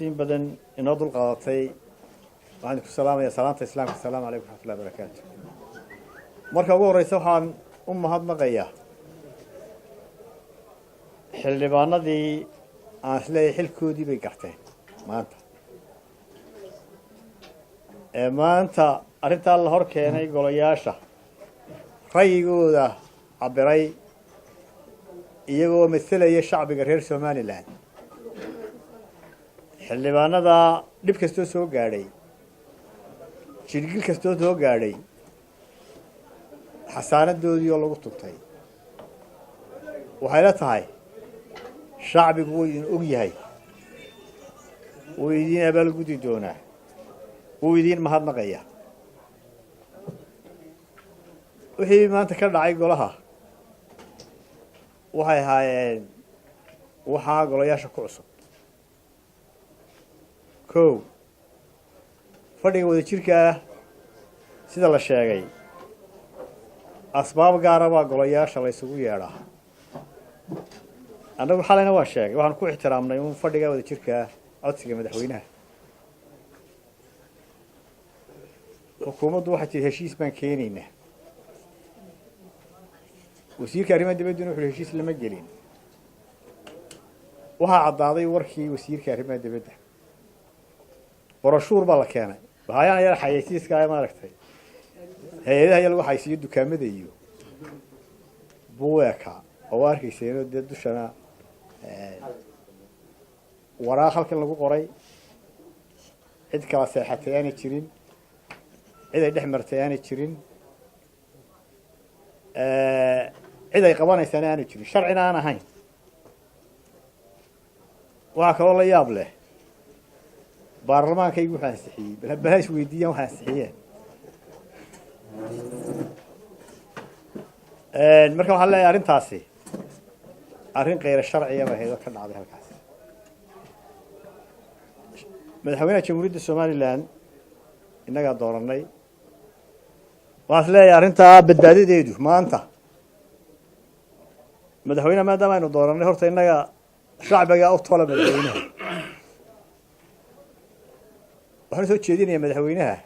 بدن إنه ضل قاطي وعندك السلام يا سلامة الإسلام السلام عليكم ورحمة الله وبركاته. مركب أبو رئيس وحان هاد مغيا حل بانا دي أصلي حل كودي بيقحتين ما أنت أنت الله هركينا يقول ياشا رأيو ذا عبري يجو مثل أي شعب غير سومالي لان xildhibaanada dhib kastoo soo gaadhay jirgil kastoo soo gaadhay xasaanadoodii oo lagu tugtay waxay la tahay shacbigu wuu idin og yahay wuu idin abaalgudi doonaa wuu idin mahadnaqaya wixii maanta ka dhacay golaha waxay ahaayeen waxaa golayaasha ku cusub كو فدي ودا جيركا sida la sheegay asbaab gaar ah golayaasha la isugu yeedha anagu xalayna waa sheegay waxaan ku ixtiraamnay in fadhiga wada jirka codsiga madaxweynaha xukuumaddu waxay heshiis baan keenaynaa wasiirka arrimaha dibadda wuxuu heshiis lama gelin waxa cadaaday warkii wasiirka arrimaha dibadda ورشور بالله كانه بهايان يا حياتيس كاي ما ركتي هيدا هي لو حيسيو دكامده iyo buuka oo arkayseeno dushana waraa halkan lagu qoray cid kala seexatay aan jirin cid ay dhexmartay aan jirin cid ay qabanaysan aan jirin sharcina aan ahayn waxa kale la yaab leh baarlamaanka igu xaasixiyay balaas weydiiyaan waxa xaasixiyeen marka waxa la arintaasi arin qeyr sharciya ah heedo ka dhacday halkaas madaxweynaha jamhuuriyadda Soomaaliland inaga dooranay waxa la arinta badbaadadeedu maanta madaxweynaha maadaama aynu dooranay horta inaga shacbiga u tolo madaxweynaha waxaan soo jeedinayaa madaxweynaha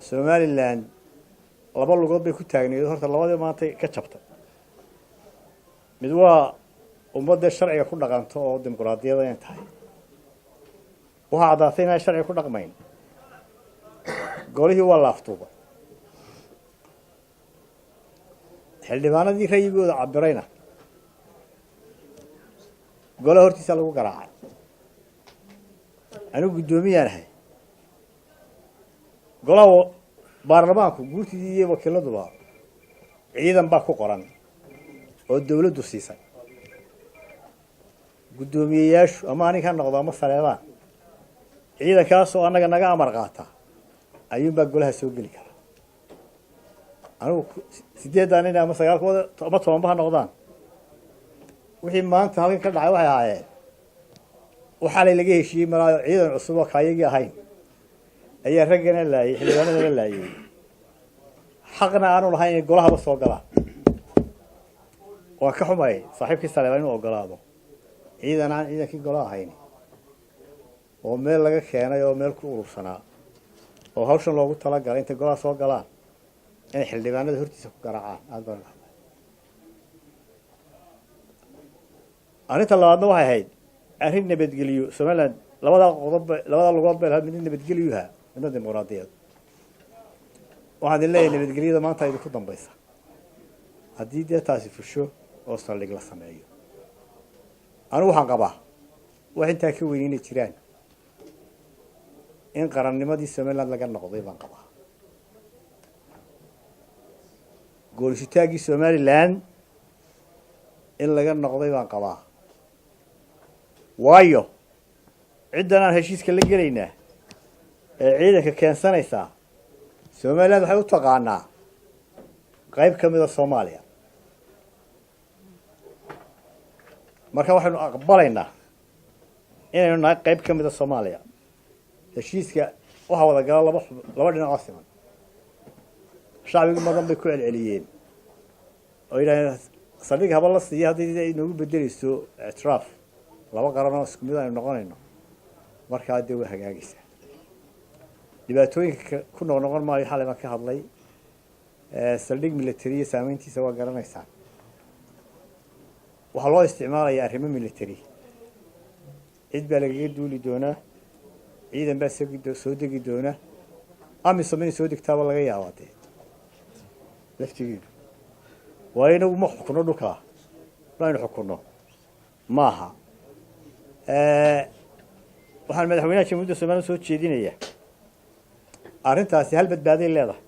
Soomaaliland laba lugood bay ku taagneed horta labadii maanta ka jabtay mid waa ummadda sharciga ku dhaqanto oo dimuqraadiyada ay tahay waxa cadaatay inay sharciga ku dhaqmayn golihii waa laaftuuba xildhibaanadii rayigooda cabirayna golaha hortiisa lagu garaacay أنا قدومي أنا هاي قالوا برلمانكم قلت دي وكيل الضباط عيدا باكو قرن والدولة دوسيسة قدومي ياش أماني كان نقضى مثلا عيدا كاسو أنا جنا مرقاتا أيوم بقولها سوق لي كلا أنا سيدي أنا مثلا قالوا ما تهم بها نقضان وحين ما أنت هالين كذا عوايا وحالي لقيه شيء مرا عيدا عصبة كايجي هاي أي رجعنا الله حلونا الله حقنا أنا وهاي قولها بس وقلا وكحماي صاحب كيسالين وقلاده عيدا كي قلا هايني وميل لقى كيانا يوم ميل كورو سنة وهاوش الله قلت لك قال أنت قلا سوا قلا يعني حلونا ذهرتي سكرعان هذا أنا طلعنا نوعي هاي أهل نبتقليو سمعنا لوضع لغات بينها من نبتقليوها من الديمقراطية واحد اللي نبتقليو ما انتهي بكتن بيسا هدي دي تاسي في الشو وصل لك للسمعيو أنا وحان قباه وحين تاكوينين التيران إن قرن نمدي سمعنا لقى النقضي بان قباه قول شتاقي سمعنا لان إن لقى النقضي بان قباه وايو عندنا هالشيء كله جرينا عيدك كان سنة ساعة سوماليا ده حيوت وقعنا قريب كم من الصوماليا ما كان واحد أقبلنا إنه قريب كم من الصوماليا هالشيء وهو ده قال الله لوردنا عاصمة الشعب يقول ما ضم بكل العليين وإلى صديق هذا الله سيء هذا إنه بدل يسوع اعتراف لو قررنا اسكو ميد aynu noqonayno markaa dee way hagaagaysaa dhibaatooyinka ku noqon maayo xalay baan ka hadlay saldhig military iyo saameyntiisa waa garanaysaan waxaa loo isticmaalayaa arrimo military cid baa lagaga duuli doonaa ciidan baa soo degi doona amisom inay soo degtaaba laga yaabaa dee laftigeedu waayo inagu ma xukuno dhulkaa aynu xukunno maaha waxaan madaxweynaha jamhuuriyadda somaliya soo jeedinayaa arrintaasi hal badbaaday leedahay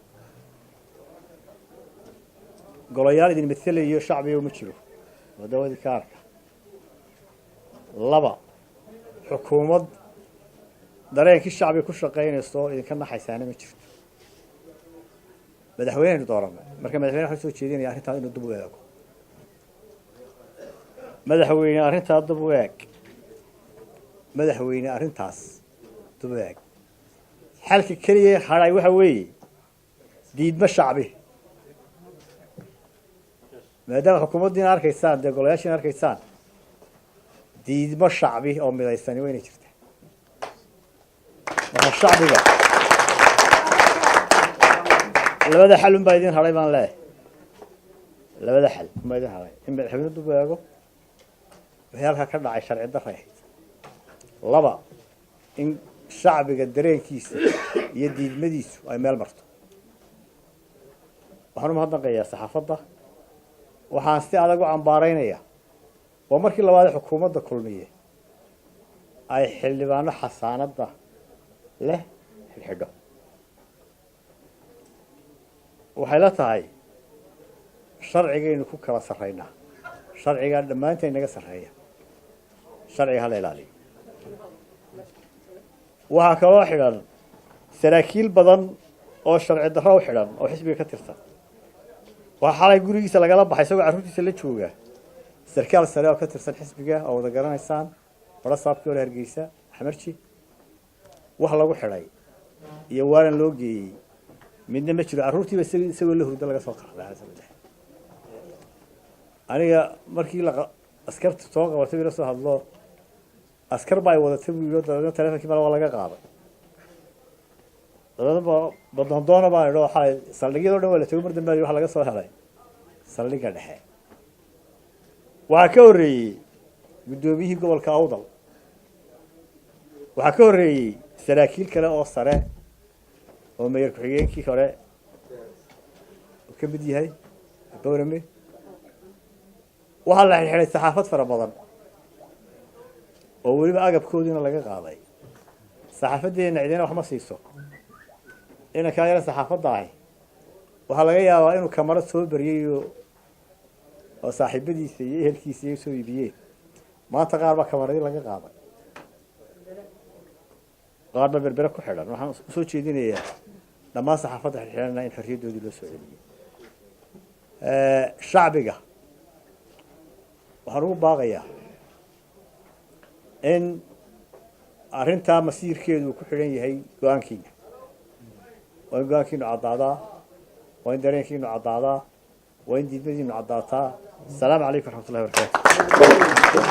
golayaal idin matelayo shacbiga ma jiro wadawadii ka arka laba xukuumad dareenkii shacbiga ku shaqaynayso idinka naxaysaana ma jirto madaxweyneynu doorana marka madaxweyne waxaan soo jeedinaya arrintaas inuu dib u eego madaxweyne arrintaa dib u eeg madaxweyne arrintaas dib u eeg xalka keliya hadhay waxa weeye diidmo shacbi maadaama xukuumaddiina arkaysaan dee golayaashiina arkaysaan diidmo shacbi oo midaysani waa inay jirtaa marka shacbiga labada xal unbaa idin hadhay baan leeyahay labada xal unbaa idin hadhay in madaxweyne dib u eego wixii halkaa ka dhacay sharci darray ahayd laba in shacbiga dareenkiisa iyo diidmadiisu ay meel marto waxaan u mahadnaqayaa saxaafadda waxaan si adag u cambaaraynayaa waa markii labaad xukuumadda kulmiye ay xildhibaano xasaanadda leh xidhxidho waxay la tahay sharcigaynu ku kala sarraynaa sharcigaa dhammaanteen naga sarreeya sharciga hala ilaaliyo waxaa kaloo xidhan saraakiil badan oo sharci darro u xidhan oo xisbiga ka tirsan waxaa xalay gurigiisa lagala baxay isagoo carruurtiisa la jooga sarkaal sare oo ka tirsan xisbiga oo wada garanaysaan badho saabkii hore hargeysa xamarji wax lagu xidhay iyo waalan loo geeyey midna ma jiro carruurtiiba isagoo la hurdo laga soo qaaday aniga markii askarta soo qabatay ila soo hadlo askar baa ay wadatay buu yidhi dabeedna telefonkii male waa laga qaaday dabeedna badondoona baan idhi oo xalay saldhigyadoo dhan waa la tegay mar dambe waxa laga soo helay saldhigga dhexe waxaa ka horreeyey guddoomiyihii gobolka awdal waxaa ka horreeyey saraakiil kale oo sare oo mayor ku-xigeenkii hore uu ka mid yahay boorame waxaa la xidhay saxaafad fara badan oo weliba agabkoodiina laga qaaday saxaafaddeena cidina wax ma siiso inankaa yara saxaafadda ahi waxaa laga yaabaa inuu kamarad soo baryay oo saaxiibadiisa iyo ehelkiisa iy soo iibiyeen maanta qaar baa kamaradii laga qaaday qaar baa berbere ku xidhan waxaan usoo jeedinayaa dhammaan saxaafadda xidhxidhana in xorriyaddoodii loo soo celiyo shacbiga waxaan ugu baaqayaa in arrintaa masiirkeedu uu ku xidhan yahay go-aankiina waa in go-aankiinu caddaadaa waa in dareenkiinu caddaadaa waa in diidmadiinu caddaataa asalaamu calaykum waraxmat ullahi wabarakatu